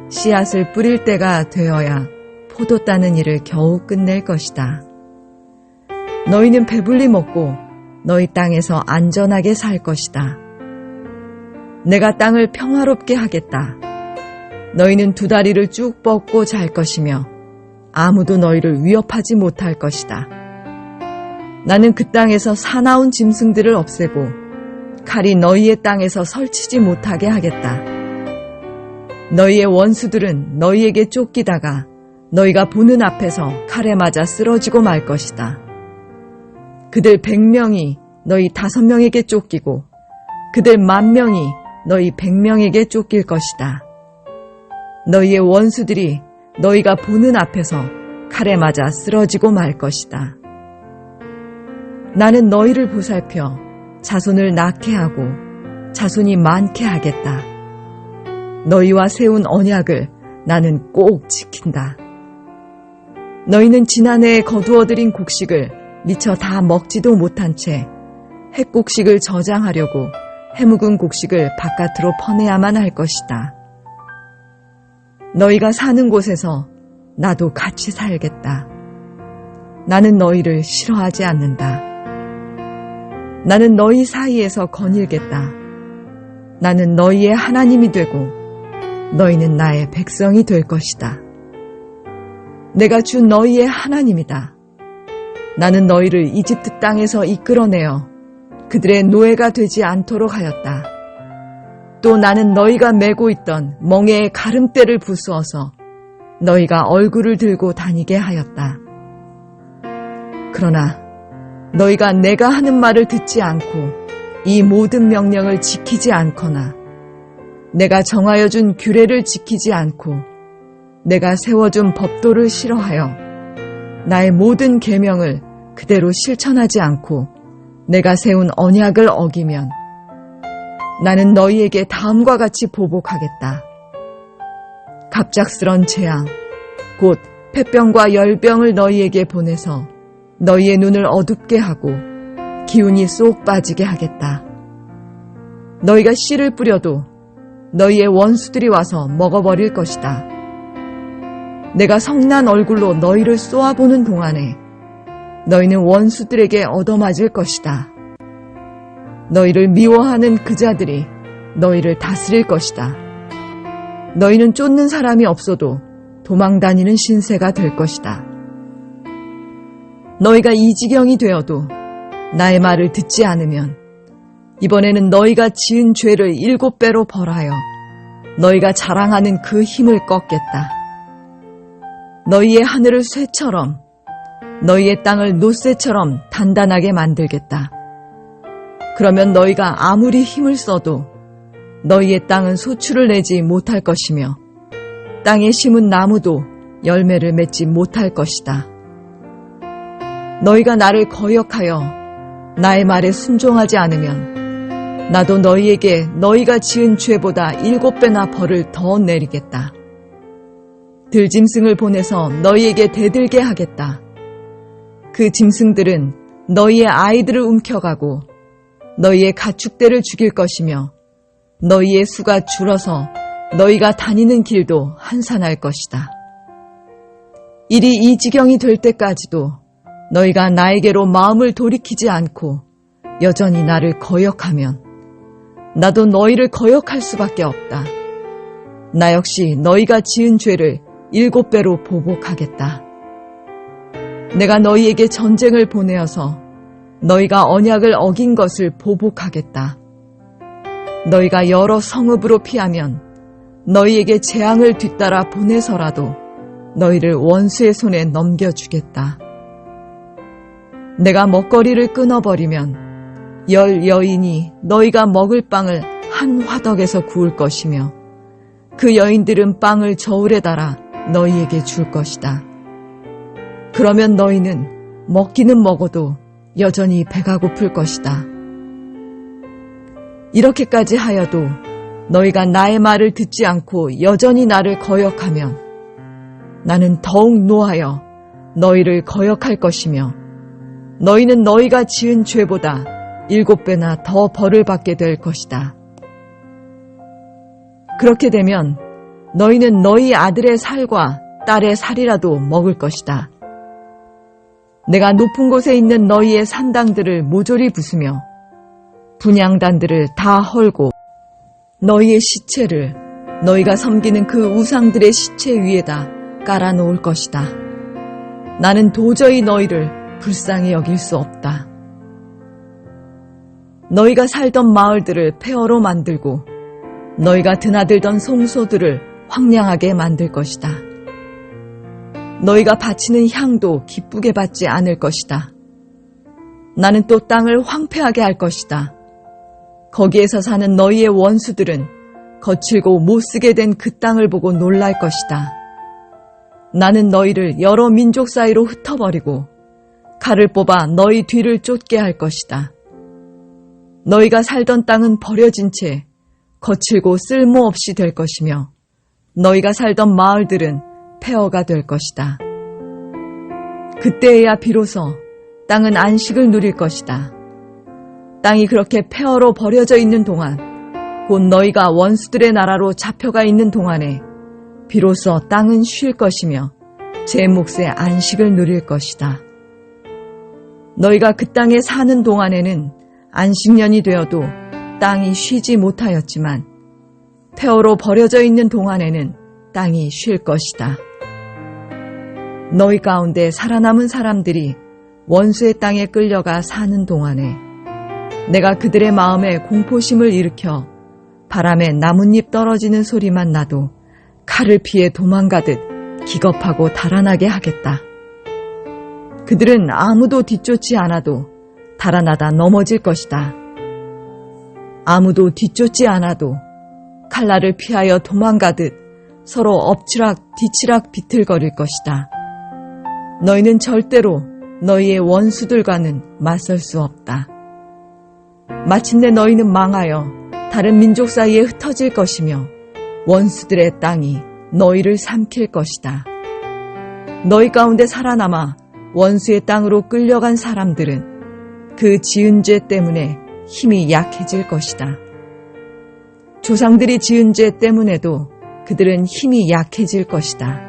씨앗을 뿌릴 때가 되어야 포도 따는 일을 겨우 끝낼 것이다. 너희는 배불리 먹고 너희 땅에서 안전하게 살 것이다. 내가 땅을 평화롭게 하겠다. 너희는 두 다리를 쭉 뻗고 잘 것이며 아무도 너희를 위협하지 못할 것이다. 나는 그 땅에서 사나운 짐승들을 없애고 칼이 너희의 땅에서 설치지 못하게 하겠다. 너희의 원수들은 너희에게 쫓기다가 너희가 보는 앞에서 칼에 맞아 쓰러지고 말 것이다. 그들 100명이 너희 5명에게 쫓기고 그들 10,000명이 너희 100명에게 쫓길 것이다. 너희의 원수들이 너희가 보는 앞에서 칼에 맞아 쓰러지고 말 것이다. 나는 너희를 보살펴 자손을 낳게 하고 자손이 많게 하겠다. 너희와 세운 언약을 나는 꼭 지킨다. 너희는 지난해에 거두어들인 곡식을 미처 다 먹지도 못한 채 햇곡식을 저장하려고 해묵은 곡식을 바깥으로 퍼내야만 할 것이다. 너희가 사는 곳에서 나도 같이 살겠다. 나는 너희를 싫어하지 않는다. 나는 너희 사이에서 거닐겠다. 나는 너희의 하나님이 되고 너희는 나의 백성이 될 것이다. 내가 주 너희의 하나님이다. 나는 너희를 이집트 땅에서 이끌어내어 그들의 노예가 되지 않도록 하였다. 또 나는 너희가 메고 있던 멍에의 가름대를 부수어서 너희가 얼굴을 들고 다니게 하였다. 그러나 너희가 내가 하는 말을 듣지 않고 이 모든 명령을 지키지 않거나 내가 정하여 준 규례를 지키지 않고 내가 세워준 법도를 싫어하여 나의 모든 계명을 그대로 실천하지 않고 내가 세운 언약을 어기면 나는 너희에게 다음과 같이 보복하겠다. 갑작스런 재앙, 곧 폐병과 열병을 너희에게 보내서 너희의 눈을 어둡게 하고 기운이 쏙 빠지게 하겠다. 너희가 씨를 뿌려도 너희의 원수들이 와서 먹어버릴 것이다. 내가 성난 얼굴로 너희를 쏘아보는 동안에 너희는 원수들에게 얻어맞을 것이다. 너희를 미워하는 그 자들이 너희를 다스릴 것이다. 너희는 쫓는 사람이 없어도 도망다니는 신세가 될 것이다. 너희가 이 지경이 되어도 나의 말을 듣지 않으면 이번에는 너희가 지은 죄를 7배로 벌하여 너희가 자랑하는 그 힘을 꺾겠다. 너희의 하늘을 쇠처럼 너희의 땅을 놋쇠처럼 단단하게 만들겠다. 그러면 너희가 아무리 힘을 써도 너희의 땅은 소출을 내지 못할 것이며 땅에 심은 나무도 열매를 맺지 못할 것이다. 너희가 나를 거역하여 나의 말에 순종하지 않으면 나도 너희에게 너희가 지은 죄보다 7배나 벌을 더 내리겠다. 들짐승을 보내서 너희에게 대들게 하겠다. 그 짐승들은 너희의 아이들을 움켜가고 너희의 가축대를 죽일 것이며 너희의 수가 줄어서 너희가 다니는 길도 한산할 것이다. 일이 이 지경이 될 때까지도 너희가 나에게로 마음을 돌이키지 않고 여전히 나를 거역하면 나도 너희를 거역할 수밖에 없다. 나 역시 너희가 지은 죄를 7배로 보복하겠다. 내가 너희에게 전쟁을 보내어서 너희가 언약을 어긴 것을 보복하겠다. 너희가 여러 성읍으로 피하면 너희에게 재앙을 뒤따라 보내서라도 너희를 원수의 손에 넘겨주겠다. 내가 먹거리를 끊어버리면 10 여인이 너희가 먹을 빵을 한 화덕에서 구울 것이며 그 여인들은 빵을 저울에 달아 너희에게 줄 것이다. 그러면 너희는 먹기는 먹어도 여전히 배가 고플 것이다. 이렇게까지 하여도 너희가 나의 말을 듣지 않고 여전히 나를 거역하면 나는 더욱 노하여 너희를 거역할 것이며 너희는 너희가 지은 죄보다 7배나 더 벌을 받게 될 것이다. 그렇게 되면 너희는 너희 아들의 살과 딸의 살이라도 먹을 것이다. 내가 높은 곳에 있는 너희의 산당들을 모조리 부수며 분향단들을 다 헐고 너희의 시체를 너희가 섬기는 그 우상들의 시체 위에다 깔아놓을 것이다. 나는 도저히 너희를 불쌍히 여길 수 없다. 너희가 살던 마을들을 폐허로 만들고 너희가 드나들던 송소들을 황량하게 만들 것이다. 너희가 바치는 향도 기쁘게 받지 않을 것이다. 나는 또 땅을 황폐하게 할 것이다. 거기에서 사는 너희의 원수들은 거칠고 못쓰게 된 그 땅을 보고 놀랄 것이다. 나는 너희를 여러 민족 사이로 흩어버리고 칼을 뽑아 너희 뒤를 쫓게 할 것이다. 너희가 살던 땅은 버려진 채 거칠고 쓸모없이 될 것이며 너희가 살던 마을들은 폐허가 될 것이다. 그때에야 비로소 땅은 안식을 누릴 것이다. 땅이 그렇게 폐허로 버려져 있는 동안 곧 너희가 원수들의 나라로 잡혀가 있는 동안에 비로소 땅은 쉴 것이며 제 몫의 안식을 누릴 것이다. 너희가 그 땅에 사는 동안에는 안식년이 되어도 땅이 쉬지 못하였지만 폐허로 버려져 있는 동안에는 땅이 쉴 것이다. 너희 가운데 살아남은 사람들이 원수의 땅에 끌려가 사는 동안에 내가 그들의 마음에 공포심을 일으켜 바람에 나뭇잎 떨어지는 소리만 나도 칼을 피해 도망가듯 기겁하고 달아나게 하겠다. 그들은 아무도 뒤쫓지 않아도 달아나다 넘어질 것이다. 아무도 뒤쫓지 않아도 칼날을 피하여 도망가듯 서로 엎치락 뒤치락 비틀거릴 것이다. 너희는 절대로 너희의 원수들과는 맞설 수 없다. 마침내 너희는 망하여 다른 민족 사이에 흩어질 것이며 원수들의 땅이 너희를 삼킬 것이다. 너희 가운데 살아남아 원수의 땅으로 끌려간 사람들은 그 지은 죄 때문에 힘이 약해질 것이다. 조상들이 지은 죄 때문에도 그들은 힘이 약해질 것이다.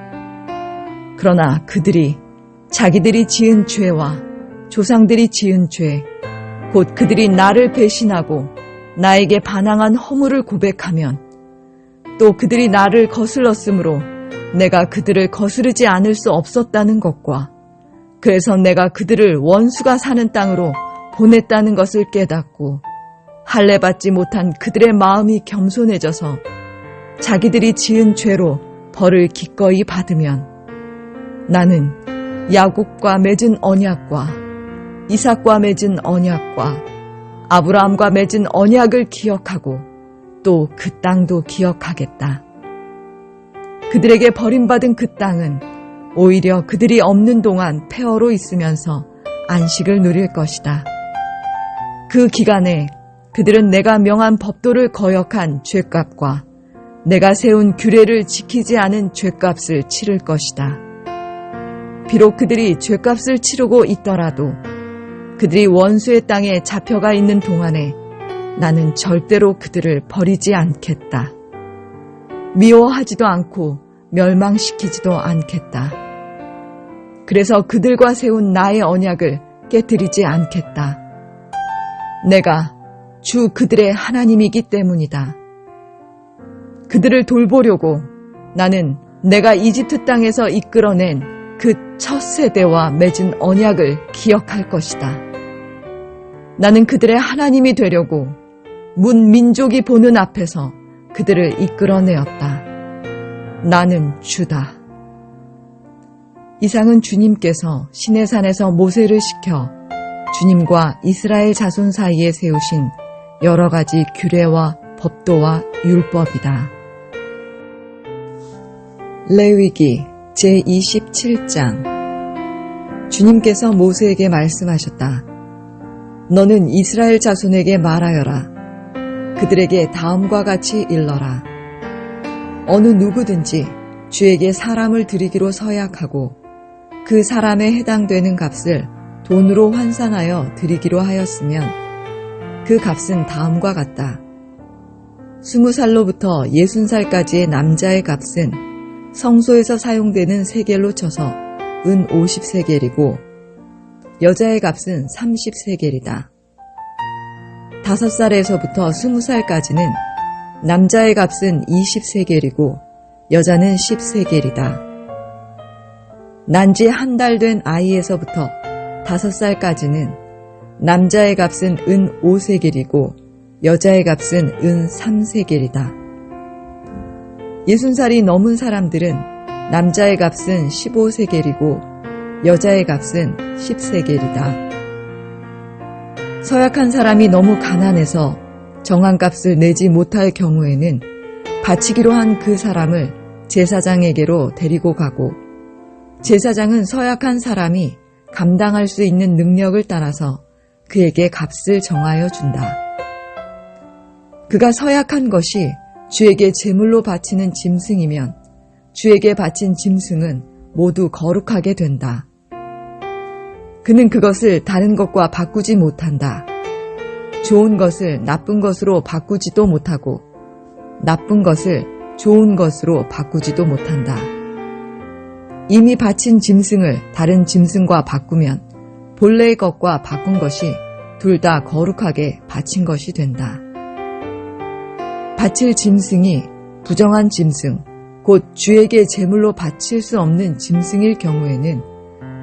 그러나 그들이 자기들이 지은 죄와 조상들이 지은 죄, 곧 그들이 나를 배신하고 나에게 반항한 허물을 고백하면 또 그들이 나를 거슬렀으므로 내가 그들을 거스르지 않을 수 없었다는 것과 그래서 내가 그들을 원수가 사는 땅으로 보냈다는 것을 깨닫고 할례받지 못한 그들의 마음이 겸손해져서 자기들이 지은 죄로 벌을 기꺼이 받으면 나는 야곱과 맺은 언약과 이삭과 맺은 언약과 아브라함과 맺은 언약을 기억하고 또 그 땅도 기억하겠다. 그들에게 버림받은 그 땅은 오히려 그들이 없는 동안 폐허로 있으면서 안식을 누릴 것이다. 그 기간에 그들은 내가 명한 법도를 거역한 죄값과 내가 세운 규례를 지키지 않은 죄값을 치를 것이다. 비록 그들이 죄값을 치르고 있더라도 그들이 원수의 땅에 잡혀가 있는 동안에 나는 절대로 그들을 버리지 않겠다. 미워하지도 않고 멸망시키지도 않겠다. 그래서 그들과 세운 나의 언약을 깨뜨리지 않겠다. 내가 주 그들의 하나님이기 때문이다. 그들을 돌보려고 나는 내가 이집트 땅에서 이끌어낸 그 첫 세대와 맺은 언약을 기억할 것이다. 나는 그들의 하나님이 되려고 문 민족이 보는 앞에서 그들을 이끌어내었다. 나는 주다. 이상은 주님께서 시내산에서 모세를 시켜 주님과 이스라엘 자손 사이에 세우신 여러 가지 규례와 법도와 율법이다. 레위기 제27장. 주님께서 모세에게 말씀하셨다. 너는 이스라엘 자손에게 말하여라. 그들에게 다음과 같이 일러라. 어느 누구든지 주에게 사람을 드리기로 서약하고 그 사람에 해당되는 값을 돈으로 환산하여 드리기로 하였으면 그 값은 다음과 같다. 20살로부터 60살까지의 남자의 값은 성소에서 사용되는 세겔로 쳐서 은 50세겔이고 여자의 값은 30세겔이다. 5살에서부터 20살까지는 남자의 값은 20세겔이고 여자는 10세겔이다. 난지 한 달 된 아이에서부터 5살까지는 남자의 값은 은 5세겔이고 여자의 값은 은 3세겔이다. 60살이 넘은 사람들은 남자의 값은 15세겔이고 여자의 값은 10세겔이다. 서약한 사람이 너무 가난해서 정한 값을 내지 못할 경우에는 바치기로 한 그 사람을 제사장에게로 데리고 가고 제사장은 서약한 사람이 감당할 수 있는 능력을 따라서 그에게 값을 정하여 준다. 그가 서약한 것이 주에게 제물로 바치는 짐승이면 주에게 바친 짐승은 모두 거룩하게 된다. 그는 그것을 다른 것과 바꾸지 못한다. 좋은 것을 나쁜 것으로 바꾸지도 못하고 나쁜 것을 좋은 것으로 바꾸지도 못한다. 이미 바친 짐승을 다른 짐승과 바꾸면 본래의 것과 바꾼 것이 둘 다 거룩하게 바친 것이 된다. 바칠 짐승이 부정한 짐승, 곧 주에게 제물로 바칠 수 없는 짐승일 경우에는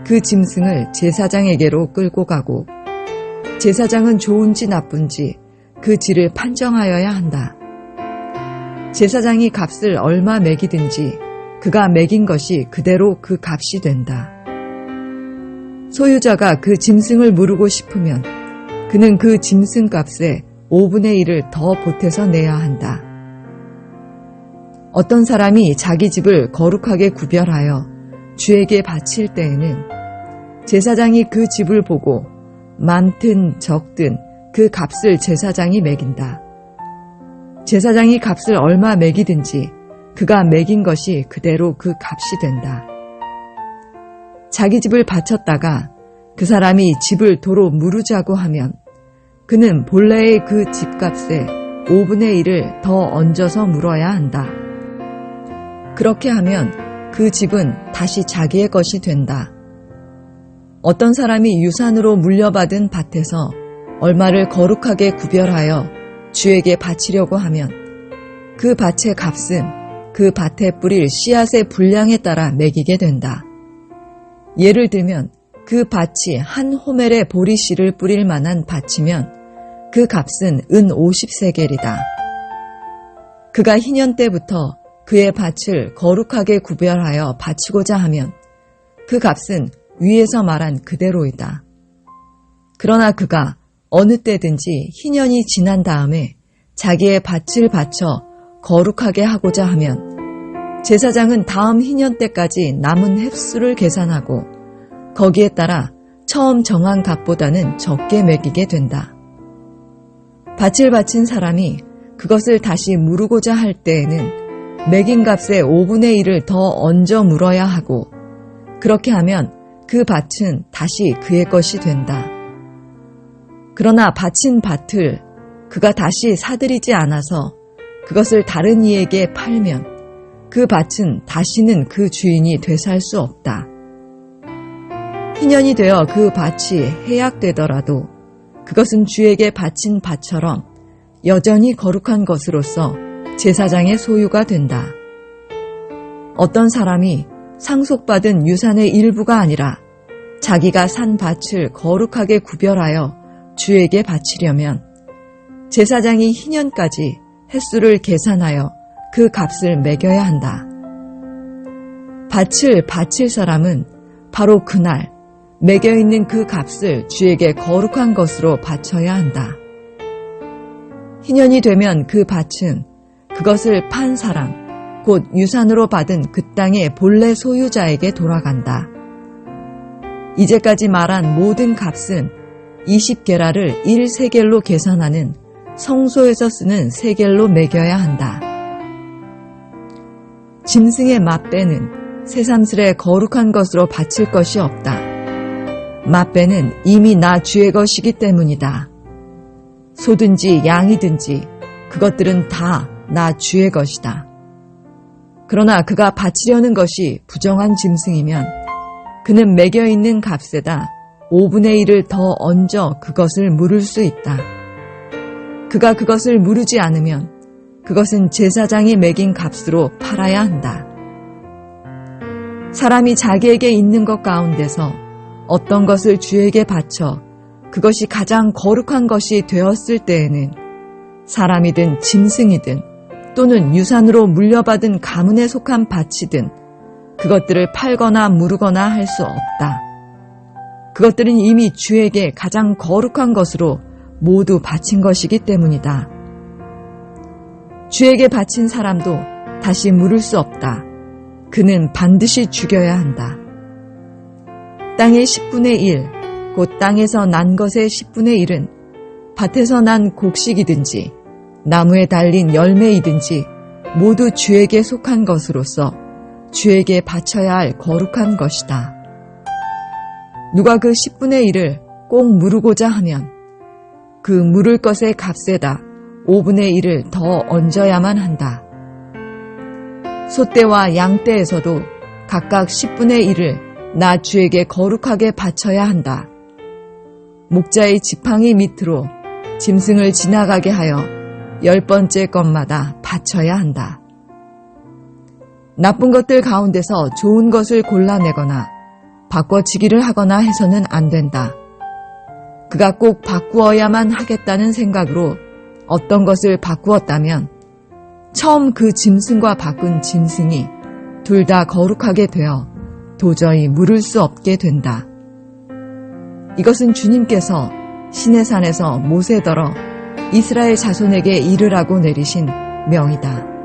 그 짐승을 제사장에게로 끌고 가고 제사장은 좋은지 나쁜지 그 질을 판정하여야 한다. 제사장이 값을 얼마 매기든지 그가 매긴 것이 그대로 그 값이 된다. 소유자가 그 짐승을 무르고 싶으면 그는 그 짐승 값의 5분의 1을 더 보태서 내야 한다. 어떤 사람이 자기 집을 거룩하게 구별하여 주에게 바칠 때에는 제사장이 그 집을 보고 많든 적든 그 값을 제사장이 매긴다. 제사장이 값을 얼마 매기든지 그가 매긴 것이 그대로 그 값이 된다. 자기 집을 바쳤다가 그 사람이 집을 도로 무르자고 하면 그는 본래의 그 집값의 5분의 1을 더 얹어서 물어야 한다. 그렇게 하면 그 집은 다시 자기의 것이 된다. 어떤 사람이 유산으로 물려받은 밭에서 얼마를 거룩하게 구별하여 주에게 바치려고 하면 그 밭의 값은 그 밭에 뿌릴 씨앗의 분량에 따라 매기게 된다. 예를 들면 그 밭이 한 호멜의 보리씨를 뿌릴 만한 밭이면 그 값은 은 50세겔이다. 그가 희년 때부터 그의 밭을 거룩하게 구별하여 바치고자 하면 그 값은 위에서 말한 그대로이다. 그러나 그가 어느 때든지 희년이 지난 다음에 자기의 밭을 바쳐 거룩하게 하고자 하면 제사장은 다음 희년 때까지 남은 횟수를 계산하고 거기에 따라 처음 정한 값보다는 적게 매기게 된다. 밭을 바친 사람이 그것을 다시 무르고자 할 때에는 매긴 값의 5분의 1을 더 얹어 물어야 하고 그렇게 하면 그 밭은 다시 그의 것이 된다. 그러나 바친 밭을 그가 다시 사들이지 않아서 그것을 다른 이에게 팔면 그 밭은 다시는 그 주인이 되살 수 없다. 희년이 되어 그 밭이 해약되더라도 그것은 주에게 바친 밭처럼 여전히 거룩한 것으로서 제사장의 소유가 된다. 어떤 사람이 상속받은 유산의 일부가 아니라 자기가 산 밭을 거룩하게 구별하여 주에게 바치려면 제사장이 희년까지 횟수를 계산하여 그 값을 매겨야 한다. 밭을 바칠 사람은 바로 그날 매겨있는 그 값을 주에게 거룩한 것으로 바쳐야 한다. 희년이 되면 그 밭은 그것을 판 사람, 곧 유산으로 받은 그 땅의 본래 소유자에게 돌아간다. 이제까지 말한 모든 값은 20게라를 1세겔로 계산하는 성소에서 쓰는 세겔로 매겨야 한다. 짐승의 맛배는 새삼스레 거룩한 것으로 바칠 것이 없다. 맛배는 이미 나 주의 것이기 때문이다. 소든지 양이든지 그것들은 다 나 주의 것이다. 그러나 그가 바치려는 것이 부정한 짐승이면 그는 매겨있는 값에다 5분의 1을 더 얹어 그것을 물을 수 있다. 그가 그것을 무르지 않으면 그것은 제사장이 매긴 값으로 팔아야 한다. 사람이 자기에게 있는 것 가운데서 어떤 것을 주에게 바쳐 그것이 가장 거룩한 것이 되었을 때에는 사람이든 짐승이든 또는 유산으로 물려받은 가문에 속한 밭이든 그것들을 팔거나 무르거나 할 수 없다. 그것들은 이미 주에게 가장 거룩한 것으로 모두 바친 것이기 때문이다. 주에게 바친 사람도 다시 물을 수 없다. 그는 반드시 죽여야 한다. 땅의 10분의 1, 곧 땅에서 난 것의 10분의 1은 밭에서 난 곡식이든지 나무에 달린 열매이든지 모두 주에게 속한 것으로서 주에게 바쳐야 할 거룩한 것이다. 누가 그 10분의 1을 꼭 무르고자 하면 그 물을 것의 값에다 5분의 1을 더 얹어야만 한다. 소떼와 양떼에서도 각각 10분의 1을 나 주에게 거룩하게 바쳐야 한다. 목자의 지팡이 밑으로 짐승을 지나가게 하여 10번째 것마다 바쳐야 한다. 나쁜 것들 가운데서 좋은 것을 골라내거나 바꿔치기를 하거나 해서는 안 된다. 그가 꼭 바꾸어야만 하겠다는 생각으로 어떤 것을 바꾸었다면 처음 그 짐승과 바꾼 짐승이 둘 다 거룩하게 되어 도저히 물을 수 없게 된다. 이것은 주님께서 시내산에서 모세더러 이스라엘 자손에게 이르라고 내리신 명이다.